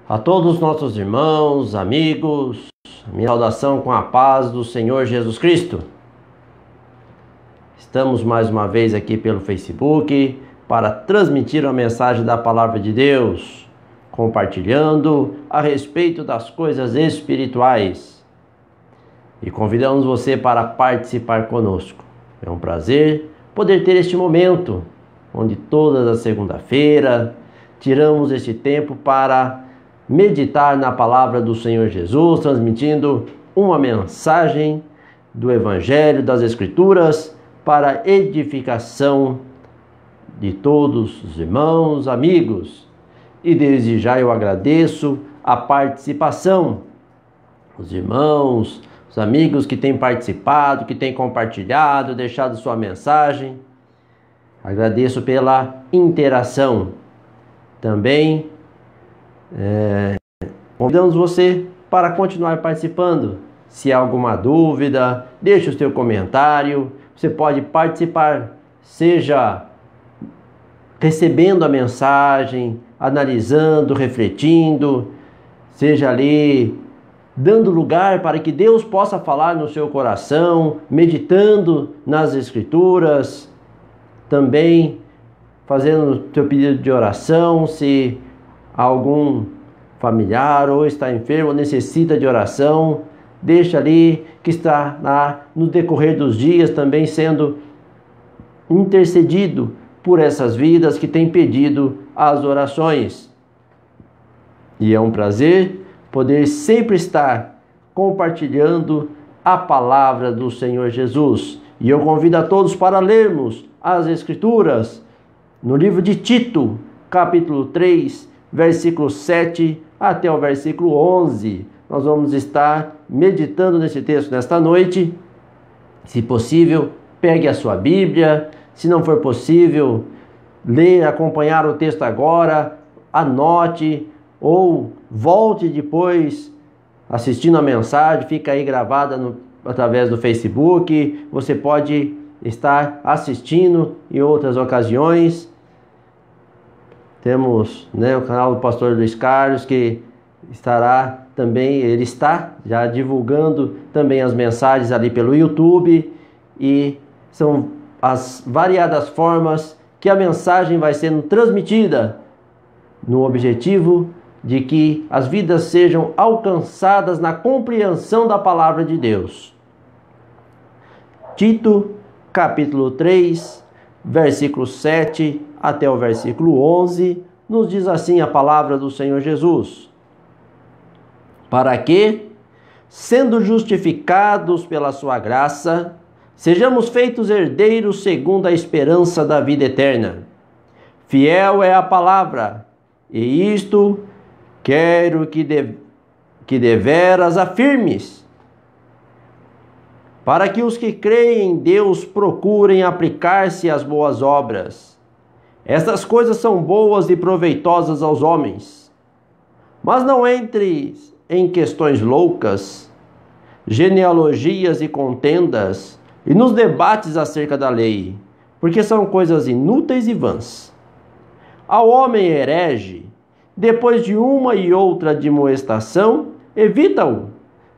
A todos os nossos irmãos, amigos, minha saudação com a paz do Senhor Jesus Cristo. Estamos mais uma vez aqui pelo Facebook para transmitir a mensagem da Palavra de Deus, compartilhando a respeito das coisas espirituais. E convidamos você para participar conosco. É um prazer poder ter este momento, onde todas as segunda-feira tiramos este tempo para meditar na palavra do Senhor Jesus, transmitindo uma mensagem do Evangelho, das Escrituras, para edificação de todos os irmãos, amigos. E desde já eu agradeço a participação, os irmãos, os amigos que têm participado, que têm compartilhado, deixado sua mensagem. Agradeço pela interação. Também convidamos você para continuar participando. Se há alguma dúvida, deixe o seu comentário. Você pode participar, seja recebendo a mensagem, analisando, refletindo, seja ali dando lugar para que Deus possa falar no seu coração, meditando nas Escrituras, também fazendo o seu pedido de oração, se algum familiar ou está enfermo ou necessita de oração, deixa ali que está no decorrer dos dias também sendo intercedido por essas vidas que têm pedido as orações. E é um prazer poder sempre estar compartilhando a palavra do Senhor Jesus. E eu convido a todos para lermos as Escrituras no livro de Tito, capítulo 3, versículo 7 até o versículo 11. Nós vamos estar meditando nesse texto nesta noite. Se possível, pegue a sua Bíblia. Se não for possível ler, acompanhar o texto agora, anote ou volte depois assistindo a mensagem. Fica aí gravada através do Facebook. Você pode estar assistindo em outras ocasiões. Temos o canal do pastor Luiz Carlos, que estará também, ele está já divulgando também as mensagens ali pelo YouTube, e são as variadas formas que a mensagem vai sendo transmitida no objetivo de que as vidas sejam alcançadas na compreensão da palavra de Deus. Tito, capítulo 3, versículo 7 até o versículo 11, nos diz assim a palavra do Senhor Jesus: para que, sendo justificados pela sua graça, sejamos feitos herdeiros segundo a esperança da vida eterna. Fiel é a palavra, e isto quero que deveras afirmes, para que os que creem em Deus procurem aplicar-se às boas obras. Estas coisas são boas e proveitosas aos homens. Mas não entres em questões loucas, genealogias e contendas, e nos debates acerca da lei, porque são coisas inúteis e vãs. Ao homem herege, depois de uma e outra admoestação, evita-o,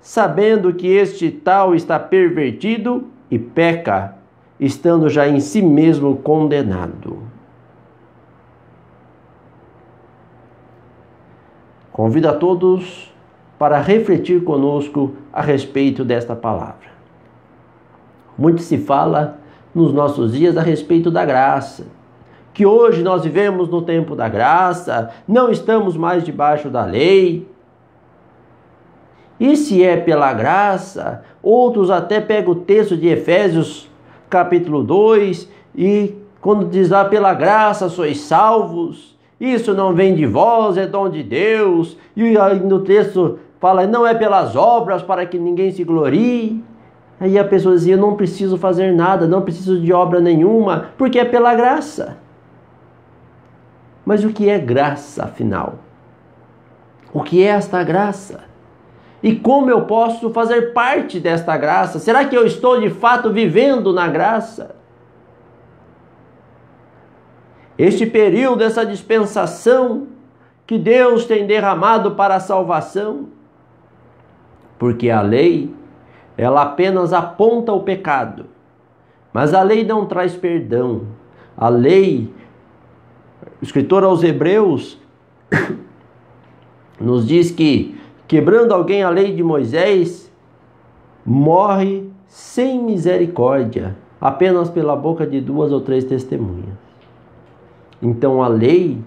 sabendo que este tal está pervertido e peca, estando já em si mesmo condenado. Convido a todos para refletir conosco a respeito desta palavra. Muito se fala nos nossos dias a respeito da graça, que hoje nós vivemos no tempo da graça, não estamos mais debaixo da lei. E se é pela graça, outros até pegam o texto de Efésios capítulo 2, e quando diz lá, pela graça sois salvos, isso não vem de vós, é dom de Deus. E aí no texto fala, não é pelas obras para que ninguém se glorie. Aí a pessoa dizia, eu não preciso fazer nada, não preciso de obra nenhuma, porque é pela graça. Mas o que é graça, afinal? O que é esta graça? E como eu posso fazer parte desta graça? Será que eu estou de fato vivendo na graça? Este período, essa dispensação que Deus tem derramado para a salvação. Porque a lei, ela apenas aponta o pecado. Mas a lei não traz perdão. A lei, o escritor aos Hebreus nos diz que, quebrando alguém a lei de Moisés, morre sem misericórdia, apenas pela boca de 2 ou 3 testemunhas. Então a lei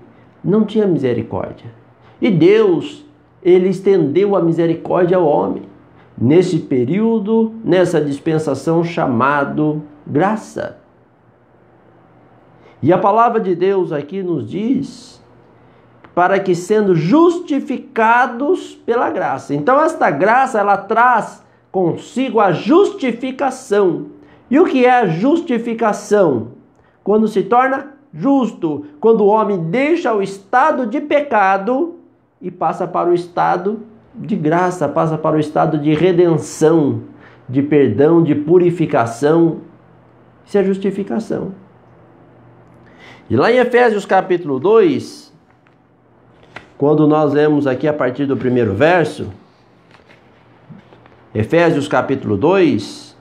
não tinha misericórdia. E Deus, ele estendeu a misericórdia ao homem, nesse período, nessa dispensação chamado graça. E a palavra de Deus aqui nos diz, para que sendo justificados pela graça. Então esta graça, ela traz consigo a justificação. E o que é a justificação? Quando se torna justo, quando o homem deixa o estado de pecado e passa para o estado de graça, passa para o estado de redenção, de perdão, de purificação. Isso é justificação. E lá em Efésios capítulo 2, quando nós lemos aqui a partir do primeiro verso, Efésios capítulo 2,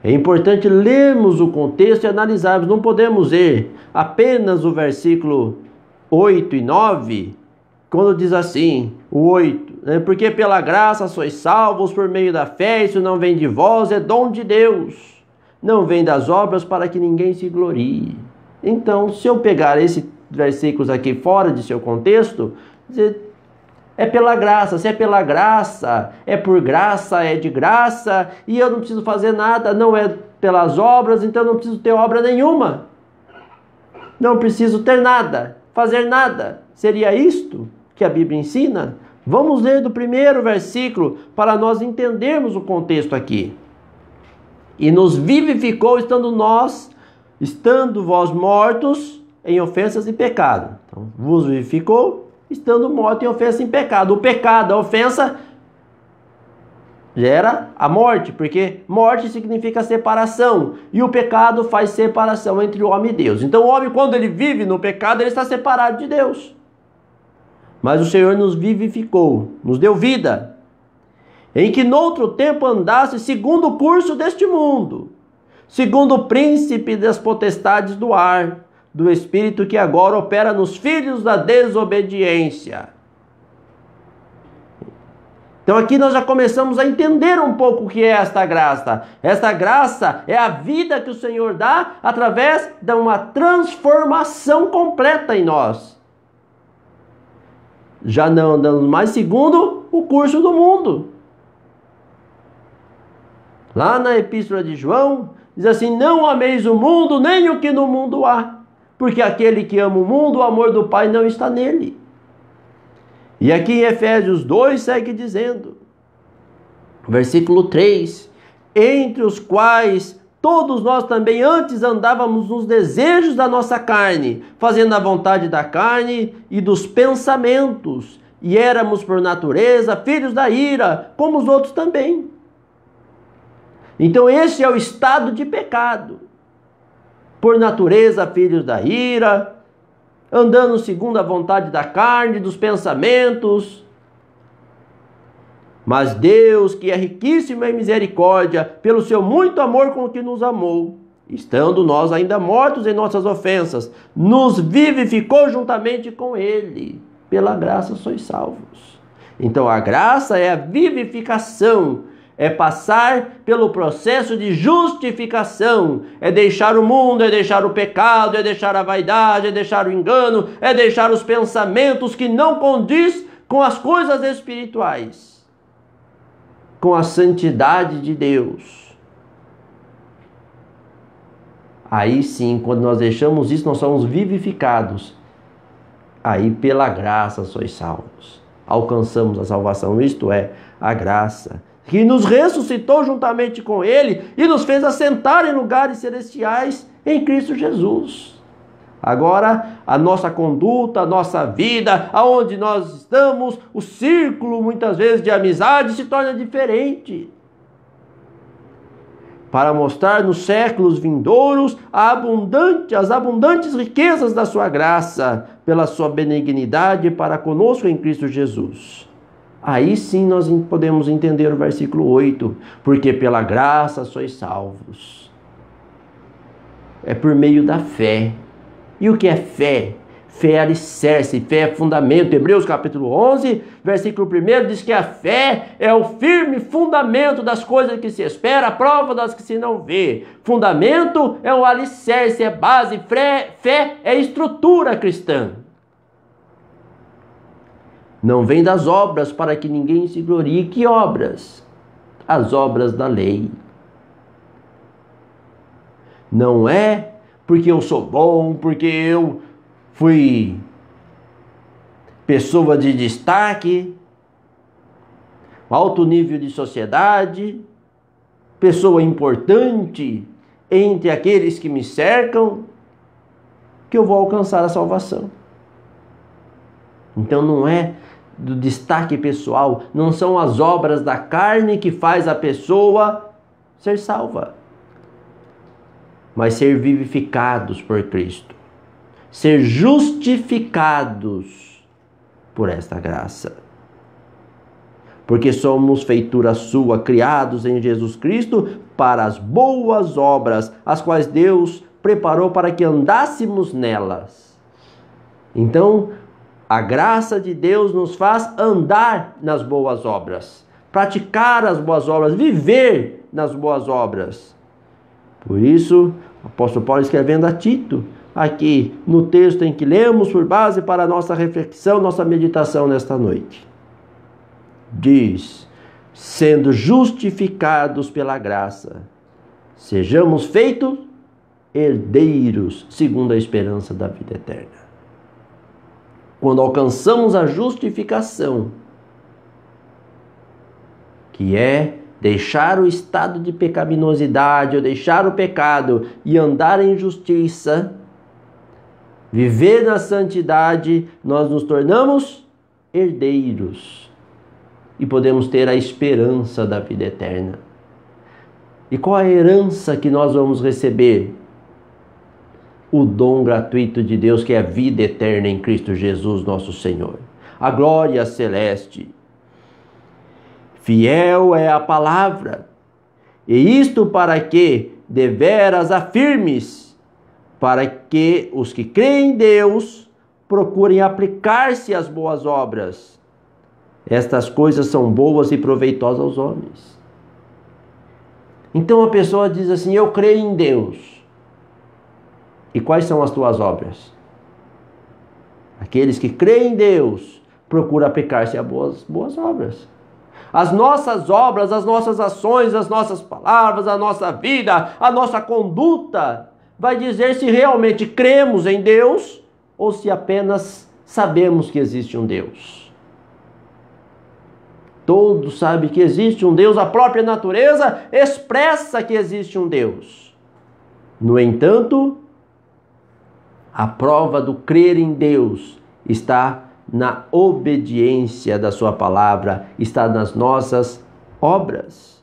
é importante lermos o contexto e analisarmos. Não podemos ler apenas o versículo 8 e 9, quando diz assim, o 8, né? Porque pela graça sois salvos por meio da fé, isso não vem de vós, é dom de Deus. Não vem das obras para que ninguém se glorie. Então, se eu pegar esses versículos aqui fora de seu contexto, é pela graça. Se é pela graça, é por graça, é de graça, e eu não preciso fazer nada, não é pelas obras, então eu não preciso ter obra nenhuma. Não preciso ter nada, fazer nada. Seria isto que a Bíblia ensina? Vamos ler do primeiro versículo para nós entendermos o contexto aqui. E nos vivificou estando vós mortos em ofensas e pecado. Então, vos vivificou estando morto em ofensa e pecado. O pecado, a ofensa, gera a morte, porque morte significa separação. E o pecado faz separação entre o homem e Deus. Então o homem, quando ele vive no pecado, ele está separado de Deus. Mas o Senhor nos vivificou, nos deu vida, em que noutro tempo andasse segundo o curso deste mundo, segundo o príncipe das potestades do ar, do espírito que agora opera nos filhos da desobediência. Então aqui nós já começamos a entender um pouco o que é esta graça. Esta graça é a vida que o Senhor dá através de uma transformação completa em nós. Já não andamos mais segundo o curso do mundo. Lá na Epístola de João, diz assim, não ameis o mundo, nem o que no mundo há. Porque aquele que ama o mundo, o amor do Pai não está nele. E aqui em Efésios 2 segue dizendo, versículo 3, entre os quais todos nós também antes andávamos nos desejos da nossa carne, fazendo a vontade da carne e dos pensamentos, e éramos por natureza filhos da ira, como os outros também. Então esse é o estado de pecado. Por natureza, filhos da ira, andando segundo a vontade da carne, dos pensamentos. Mas Deus, que é riquíssimo em misericórdia, pelo seu muito amor com que nos amou, estando nós ainda mortos em nossas ofensas, nos vivificou juntamente com Ele. Pela graça sois salvos. Então a graça é a vivificação, é passar pelo processo de justificação, é deixar o mundo, é deixar o pecado, é deixar a vaidade, é deixar o engano, é deixar os pensamentos que não condiz com as coisas espirituais, com a santidade de Deus. Aí sim, quando nós deixamos isso, nós somos vivificados. Aí pela graça sois salvos. Alcançamos a salvação, isto é, a graça, que nos ressuscitou juntamente com Ele e nos fez assentar em lugares celestiais em Cristo Jesus. Agora, a nossa conduta, a nossa vida, aonde nós estamos, o círculo muitas vezes de amizade se torna diferente. Para mostrar nos séculos vindouros as abundantes riquezas da sua graça, pela sua benignidade para conosco em Cristo Jesus. Aí sim nós podemos entender o versículo 8, porque pela graça sois salvos. É por meio da fé. E o que é fé? Fé é alicerce, fé é fundamento. Hebreus capítulo 11, versículo 1 diz que a fé é o firme fundamento das coisas que se espera, a prova das que se não vê. Fundamento é o alicerce, é base, fé é estrutura cristã. Não vem das obras para que ninguém se glorie. Que obras? As obras da lei. Não é porque eu sou bom, porque eu fui pessoa de destaque, alto nível de sociedade, pessoa importante entre aqueles que me cercam, que eu vou alcançar a salvação. Então não é do destaque pessoal, não são as obras da carne que faz a pessoa ser salva, mas ser vivificados por Cristo, ser justificados por esta graça. Porque somos feitura sua, criados em Jesus Cristo para as boas obras, as quais Deus preparou para que andássemos nelas. Então, a graça de Deus nos faz andar nas boas obras, praticar as boas obras, viver nas boas obras. Por isso, o apóstolo Paulo escrevendo a Tito, aqui no texto em que lemos por base para a nossa reflexão, nossa meditação nesta noite, diz: sendo justificados pela graça, sejamos feitos herdeiros segundo a esperança da vida eterna. Quando alcançamos a justificação, que é deixar o estado de pecaminosidade, ou deixar o pecado e andar em justiça, viver na santidade, nós nos tornamos herdeiros e podemos ter a esperança da vida eterna. E qual a herança que nós vamos receber? O dom gratuito de Deus, que é a vida eterna em Cristo Jesus, nosso Senhor. A glória celeste. Fiel é a palavra, e isto para que deveras afirmes, para que os que creem em Deus procurem aplicar-se às boas obras. Estas coisas são boas e proveitosas aos homens. Então a pessoa diz assim: eu creio em Deus. E quais são as tuas obras? Aqueles que creem em Deus procuram aplicar-se a boas obras. As nossas obras, as nossas ações, as nossas palavras, a nossa vida, a nossa conduta vai dizer se realmente cremos em Deus ou se apenas sabemos que existe um Deus. Todos sabem que existe um Deus, a própria natureza expressa que existe um Deus. No entanto, a prova do crer em Deus está na obediência da sua palavra, está nas nossas obras.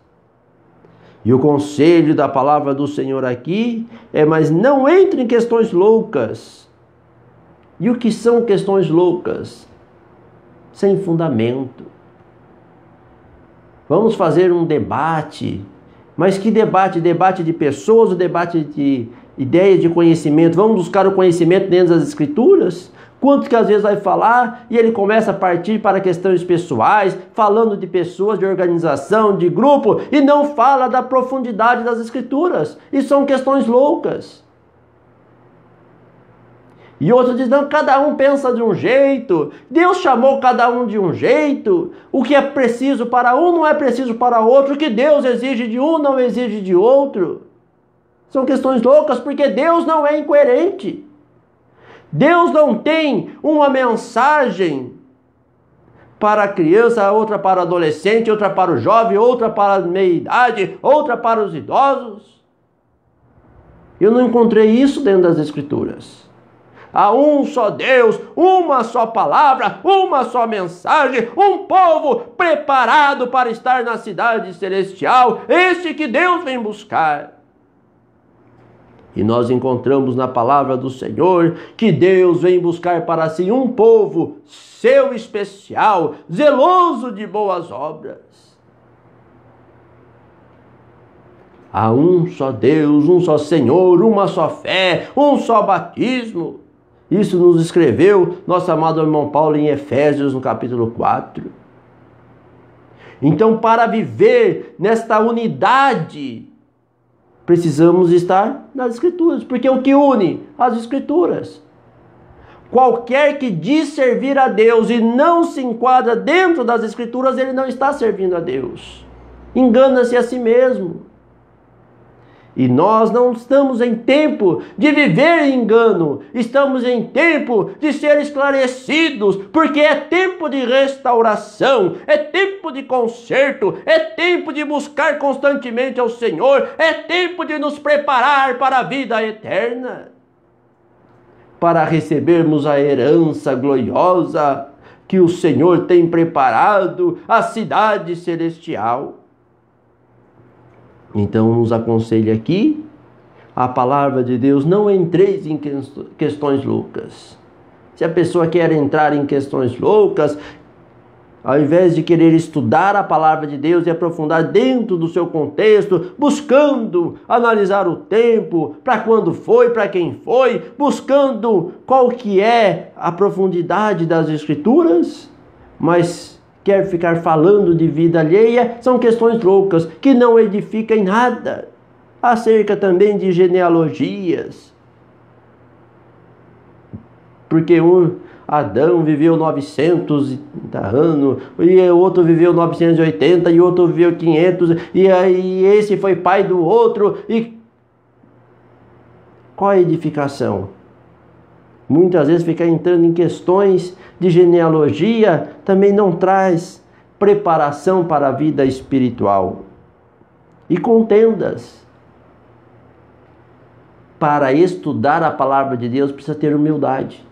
E o conselho da palavra do Senhor aqui é: mas não entre em questões loucas. E o que são questões loucas? Sem fundamento. Vamos fazer um debate. Mas que debate? Debate de pessoas ou debate de ideias de conhecimento? Vamos buscar o conhecimento dentro das Escrituras? Quanto que às vezes vai falar e ele começa a partir para questões pessoais, falando de pessoas, de organização, de grupo, e não fala da profundidade das Escrituras. E são questões loucas. E outros dizem: não, cada um pensa de um jeito, Deus chamou cada um de um jeito, o que é preciso para um não é preciso para outro, o que Deus exige de um não exige de outro. São questões loucas porque Deus não é incoerente. Deus não tem uma mensagem para a criança, outra para o adolescente, outra para o jovem, outra para a meia-idade, outra para os idosos. Eu não encontrei isso dentro das Escrituras. Há um só Deus, uma só palavra, uma só mensagem, um povo preparado para estar na cidade celestial, este que Deus vem buscar. E nós encontramos na palavra do Senhor que Deus vem buscar para si um povo seu especial, zeloso de boas obras. Há um só Deus, um só Senhor, uma só fé, um só batismo. Isso nos escreveu nosso amado irmão Paulo em Efésios, no capítulo 4. Então, para viver nesta unidade, precisamos estar nas Escrituras, porque o que une? As Escrituras. Qualquer que diz servir a Deus e não se enquadra dentro das Escrituras, ele não está servindo a Deus. Engana-se a si mesmo. E nós não estamos em tempo de viver em engano, estamos em tempo de ser esclarecidos, porque é tempo de restauração, é tempo de conserto, é tempo de buscar constantemente ao Senhor, é tempo de nos preparar para a vida eterna, para recebermos a herança gloriosa que o Senhor tem preparado, a cidade celestial. Então nos aconselha aqui a palavra de Deus: não entreis em questões loucas. Se a pessoa quer entrar em questões loucas, ao invés de querer estudar a palavra de Deus e aprofundar dentro do seu contexto, buscando analisar o tempo, para quando foi, para quem foi, buscando qual que é a profundidade das Escrituras, mas quer ficar falando de vida alheia, são questões loucas, que não edificam em nada. Acerca também de genealogias. Porque Adão viveu 900 anos, e o outro viveu 980, e o outro viveu 500, e aí esse foi pai do outro. E qual a edificação? Muitas vezes ficar entrando em questões de genealogia também não traz preparação para a vida espiritual. E contendas. Para estudar a palavra de Deus precisa ter humildade.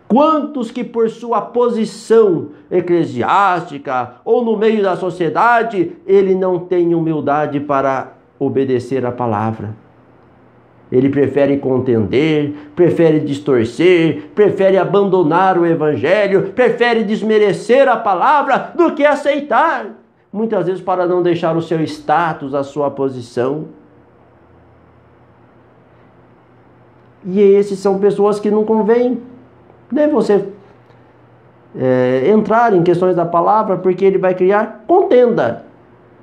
Quantos que por sua posição eclesiástica ou no meio da sociedade, ele não tem humildade para obedecer a palavra? Ele prefere contender, prefere distorcer, prefere abandonar o evangelho, prefere desmerecer a palavra do que aceitar. Muitas vezes para não deixar o seu status, a sua posição. E esses são pessoas que não convém, né, você entrar em questões da palavra, porque ele vai criar contenda.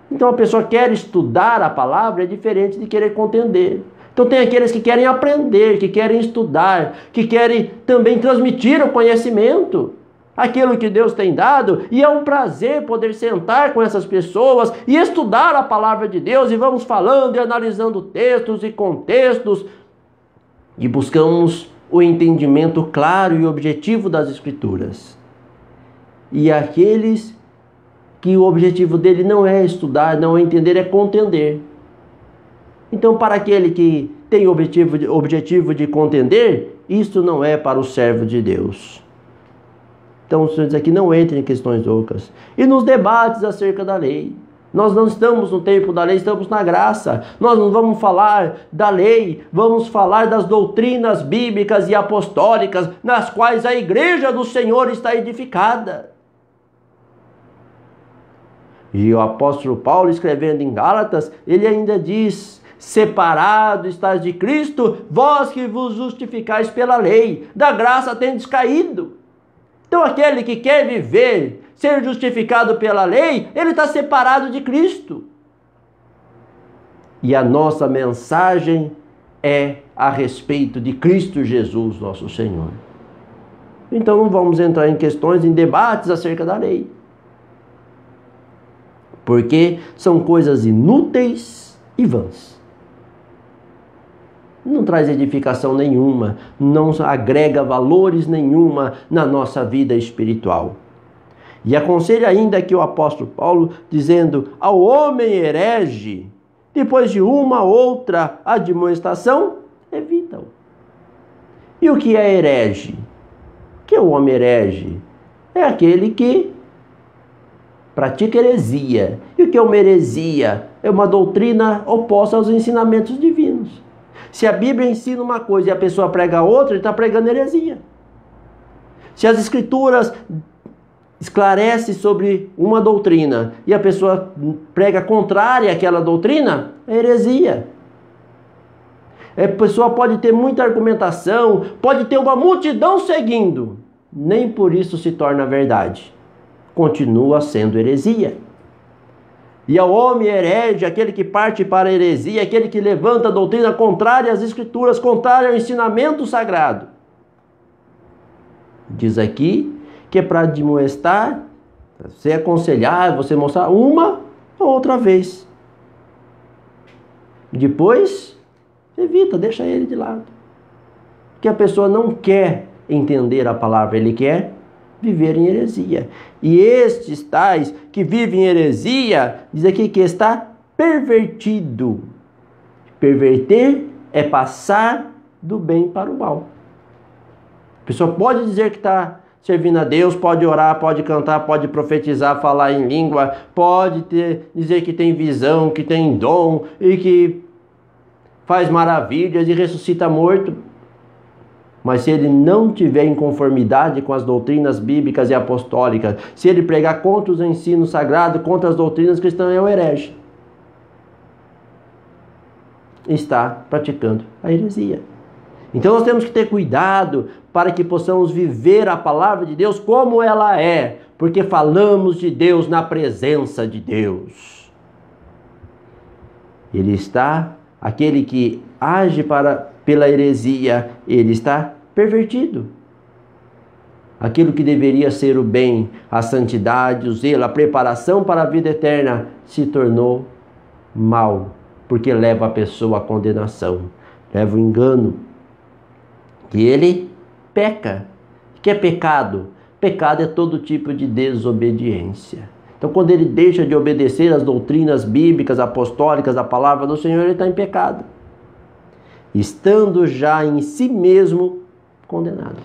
Então a pessoa quer estudar a palavra é diferente de querer contender. Então tem aqueles que querem aprender, que querem estudar, que querem também transmitir o conhecimento, aquilo que Deus tem dado, e é um prazer poder sentar com essas pessoas e estudar a palavra de Deus, e vamos falando e analisando textos e contextos, e buscamos o entendimento claro e objetivo das Escrituras. E aqueles que o objetivo dele não é estudar, não é entender, é contender. Então, para aquele que tem o objetivo de contender, isso não é para o servo de Deus. Então, o Senhor diz aqui, não entre em questões loucas. E nos debates acerca da lei. Nós não estamos no tempo da lei, estamos na graça. Nós não vamos falar da lei, vamos falar das doutrinas bíblicas e apostólicas, nas quais a igreja do Senhor está edificada. E o apóstolo Paulo, escrevendo em Gálatas, ele ainda diz: separado estás de Cristo, vós que vos justificais pela lei, da graça tendes caído. Então aquele que quer viver, ser justificado pela lei, ele está separado de Cristo. E a nossa mensagem é a respeito de Cristo Jesus, nosso Senhor. Então não vamos entrar em questões, em debates acerca da lei. Porque são coisas inúteis e vãs. Não traz edificação nenhuma, não agrega valores nenhuma na nossa vida espiritual. E aconselha ainda aqui o apóstolo Paulo, dizendo: ao homem herege, depois de uma outra admoestação, evita-o. E o que é herege? O que é o homem herege? É aquele que pratica heresia. E o que é uma heresia? É uma doutrina oposta aos ensinamentos divinos. Se a Bíblia ensina uma coisa e a pessoa prega outra, ele está pregando heresia. Se as Escrituras esclarecem sobre uma doutrina e a pessoa prega contrária àquela doutrina, é heresia. A pessoa pode ter muita argumentação, pode ter uma multidão seguindo, nem por isso se torna verdade. Continua sendo heresia. E ao homem herege, aquele que parte para a heresia, aquele que levanta a doutrina contrária às Escrituras, contrária ao ensinamento sagrado. Diz aqui que é para admoestar, você aconselhar, você mostrar uma ou outra vez. Depois, evita, deixa ele de lado. Porque a pessoa não quer entender a palavra, ele quer viver em heresia. E estes tais que vivem em heresia, diz aqui que está pervertido. Perverter é passar do bem para o mal. A pessoa pode dizer que está servindo a Deus, pode orar, pode cantar, pode profetizar, falar em língua, pode dizer que tem visão, que tem dom e que faz maravilhas e ressuscita morto. Mas se ele não tiver em conformidade com as doutrinas bíblicas e apostólicas, se ele pregar contra os ensinos sagrados, contra as doutrinas cristãs, é o herege. Está praticando a heresia. Então nós temos que ter cuidado para que possamos viver a palavra de Deus como ela é, porque falamos de Deus na presença de Deus. Ele está, aquele que age pela heresia, ele está pervertido. Aquilo que deveria ser o bem, a santidade, o zelo, a preparação para a vida eterna, se tornou mal, porque leva a pessoa à condenação, leva o engano. Que ele peca. O que é pecado? Pecado é todo tipo de desobediência. Então, quando ele deixa de obedecer às doutrinas bíblicas, apostólicas, a palavra do Senhor, ele está em pecado, estando já em si mesmo condenado.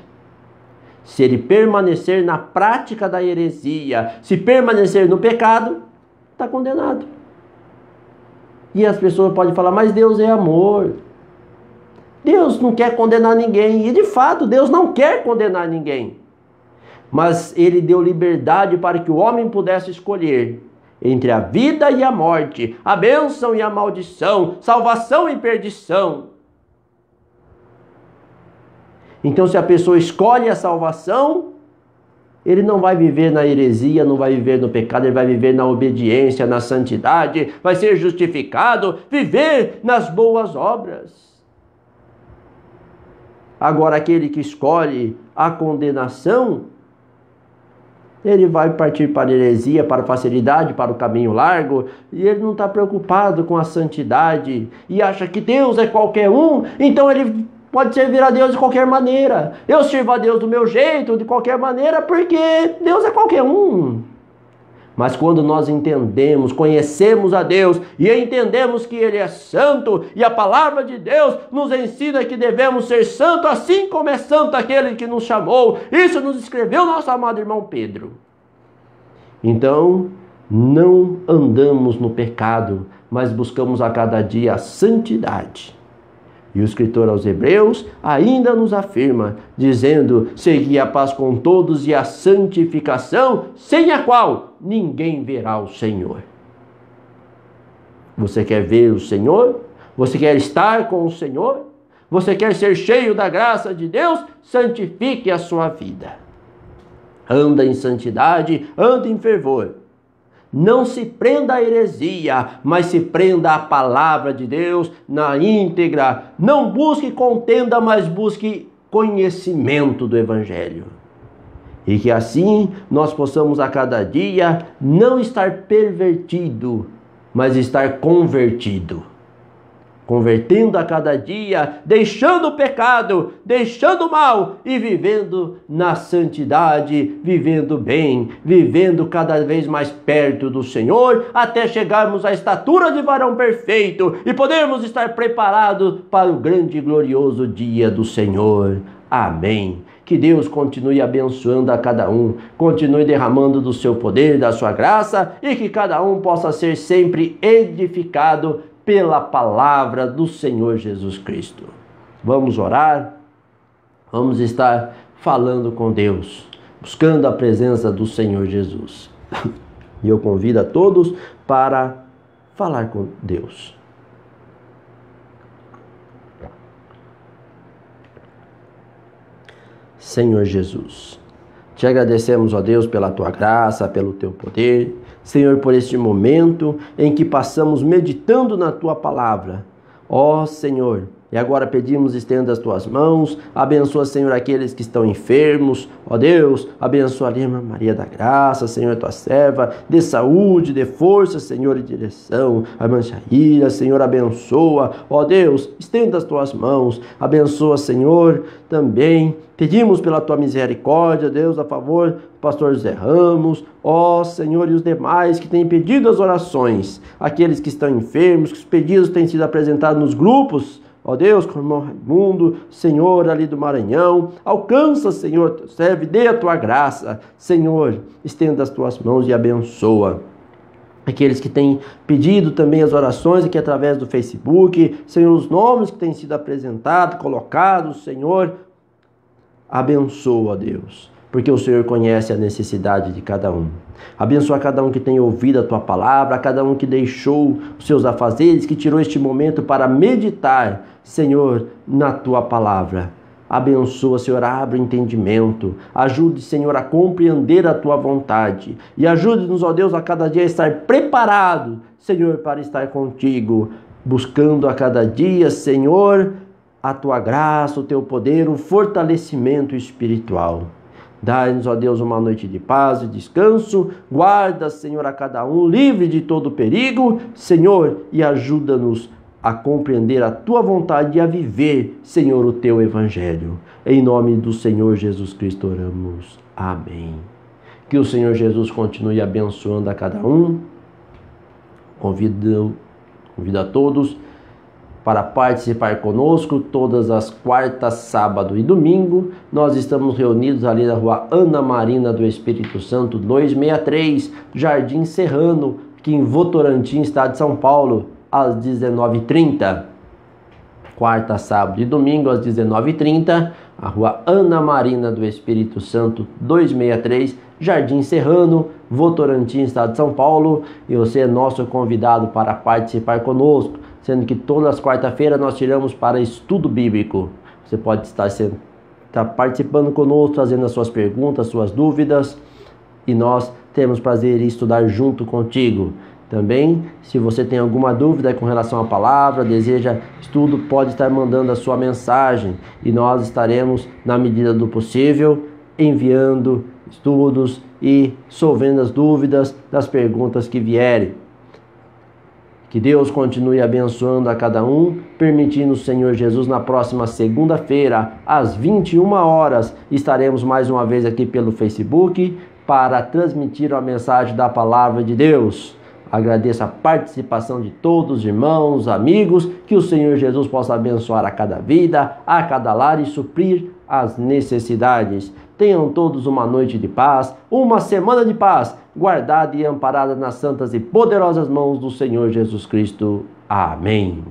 Se ele permanecer na prática da heresia, se permanecer no pecado, está condenado. E as pessoas podem falar, mas Deus é amor. Deus não quer condenar ninguém. E de fato, Deus não quer condenar ninguém. Mas Ele deu liberdade para que o homem pudesse escolher entre a vida e a morte, a bênção e a maldição, salvação e perdição. Então, se a pessoa escolhe a salvação, ele não vai viver na heresia, não vai viver no pecado, ele vai viver na obediência, na santidade, vai ser justificado, viver nas boas obras. Agora, aquele que escolhe a condenação, ele vai partir para a heresia, para a facilidade, para o caminho largo, e ele não está preocupado com a santidade, e acha que Deus é qualquer um, então ele pode servir a Deus de qualquer maneira. Eu sirvo a Deus do meu jeito, de qualquer maneira, porque Deus é qualquer um. Mas quando nós entendemos, conhecemos a Deus e entendemos que Ele é santo, e a palavra de Deus nos ensina que devemos ser santos, assim como é santo aquele que nos chamou. Isso nos escreveu nosso amado irmão Pedro. Então, não andamos no pecado, mas buscamos a cada dia a santidade. E o escritor aos Hebreus ainda nos afirma, dizendo, segui a paz com todos e a santificação, sem a qual ninguém verá o Senhor. Você quer ver o Senhor? Você quer estar com o Senhor? Você quer ser cheio da graça de Deus? Santifique a sua vida. Anda em santidade, anda em fervor. Não se prenda à heresia, mas se prenda à palavra de Deus na íntegra. Não busque contenda, mas busque conhecimento do Evangelho. E que assim nós possamos a cada dia não estar pervertido, mas estar convertido. Convertendo a cada dia, deixando o pecado, deixando o mal e vivendo na santidade, vivendo bem, vivendo cada vez mais perto do Senhor, até chegarmos à estatura de varão perfeito e podermos estar preparados para o grande e glorioso dia do Senhor. Amém. Que Deus continue abençoando a cada um, continue derramando do seu poder, da sua graça, e que cada um possa ser sempre edificado pela palavra do Senhor Jesus Cristo. Vamos orar, vamos estar falando com Deus, buscando a presença do Senhor Jesus. E eu convido a todos para falar com Deus. Senhor Jesus, te agradecemos, ó Deus, pela tua graça, pelo teu poder. Senhor, por este momento em que passamos meditando na tua palavra. Ó Senhor, e agora pedimos, estenda as tuas mãos, abençoa, Senhor, aqueles que estão enfermos, ó Deus, abençoa a irmã Maria da Graça, Senhor, tua serva, dê saúde, dê força, Senhor, e direção, a irmã Shaira, Senhor, abençoa, ó Deus, estenda as tuas mãos, abençoa, Senhor, também, pedimos pela tua misericórdia, Deus, a favor do pastor José Ramos, ó Senhor, e os demais que têm pedido as orações, aqueles que estão enfermos, que os pedidos têm sido apresentados nos grupos, ó Deus, com o irmão Raimundo, Senhor, ali do Maranhão, alcança, Senhor, serve, dê a tua graça, Senhor, estenda as tuas mãos e abençoa. Aqueles que têm pedido também as orações aqui através do Facebook, Senhor, os nomes que têm sido apresentados, colocados, Senhor, abençoa, Deus, porque o Senhor conhece a necessidade de cada um. Abençoa cada um que tem ouvido a tua palavra, cada um que deixou os seus afazeres, que tirou este momento para meditar, Senhor, na tua palavra. Abençoa, Senhor, abre o entendimento, ajude, Senhor, a compreender a tua vontade e ajude-nos, ó Deus, a cada dia a estar preparado, Senhor, para estar contigo, buscando a cada dia, Senhor, a tua graça, o teu poder, o fortalecimento espiritual. Dai-nos, ó Deus, uma noite de paz e descanso. Guarda, Senhor, a cada um, livre de todo perigo, Senhor, e ajuda-nos a compreender a tua vontade e a viver, Senhor, o teu evangelho. Em nome do Senhor Jesus Cristo oramos. Amém. Que o Senhor Jesus continue abençoando a cada um. Convido a todos para participar conosco todas as quartas, sábado e domingo. Nós estamos reunidos ali na rua Ana Marina do Espírito Santo 263, Jardim Serrano, aqui em Votorantim, estado de São Paulo, às 19h30. Quarta, sábado e domingo às 19h30, a rua Ana Marina do Espírito Santo 263, Jardim Serrano, Votorantim, estado de São Paulo. E você é nosso convidado para participar conosco, sendo que todas as quarta-feiras nós tiramos para estudo bíblico. Você pode estar participando conosco, trazendo as suas perguntas, suas dúvidas, e nós temos prazer em estudar junto contigo. Também, se você tem alguma dúvida com relação à palavra, deseja estudo, pode estar mandando a sua mensagem, e nós estaremos, na medida do possível, enviando estudos e solvendo as dúvidas das perguntas que vierem. Que Deus continue abençoando a cada um, permitindo o Senhor Jesus, na próxima segunda-feira, às 21 horas, estaremos mais uma vez aqui pelo Facebook para transmitir a mensagem da palavra de Deus. Agradeço a participação de todos, irmãos, amigos, que o Senhor Jesus possa abençoar a cada vida, a cada lar e suprir as necessidades. Tenham todos uma noite de paz, uma semana de paz, guardada e amparada nas santas e poderosas mãos do Senhor Jesus Cristo. Amém.